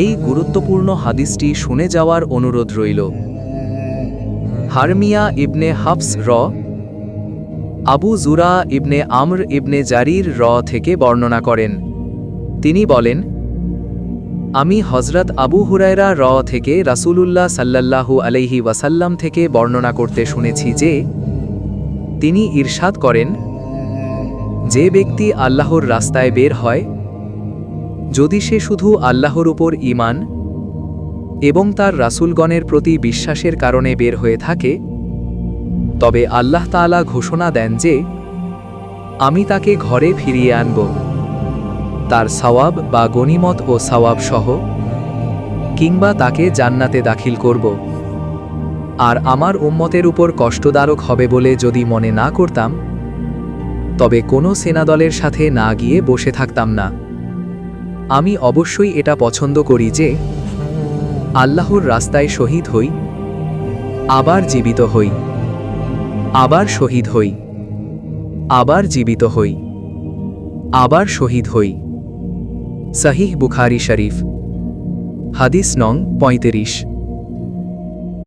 এই গুরুত্বপূর্ণ হাদিসটি শুনে যাওয়ার অনুরোধ রইল। হারমিয়া ইবনে হাফস আবু জুরা ইবনে আমর ইবনে জারির থেকে বর্ণনা করেন। তিনি বলেন, আমি হজরত আবু হুরায়রা থেকে রাসূলুল্লাহ সাল্লাল্লাহু আলাইহি ওয়াসাল্লাম থেকে বর্ণনা করতে শুনেছি যে তিনি ইরশাদ করেন, যে ব্যক্তি আল্লাহর রাস্তায় বের হয়, যদি সে শুধু আল্লাহর উপর ঈমান এবং তার রাসূলগণের প্রতি বিশ্বাসের কারণে বের হয়ে থাকে, তবে আল্লাহ তাআলা ঘোষণা দেন যে আমি তাকে ঘরে ফিরিয়ে আনব, তার সওয়াব বা গনিমত ও সওয়াব সহ, কিংবা তাকে জান্নাতে দাখিল করব। আর আমার উম্মতের উপর কষ্টদায়ক হবে বলে যদি মনে না করতাম, তবে কোনো সেনাদলের সাথে না গিয়ে বসে থাকতাম না। আমি অবশ্যই এটা পছন্দ করি যে আল্লাহর রাস্তায় শহীদ হই, আবার জীবিত হই, আবার শহীদ হই, আবার জীবিত হই, আবার শহীদ হই। সহিহ বুখারী শরীফ, হাদিস নং 35।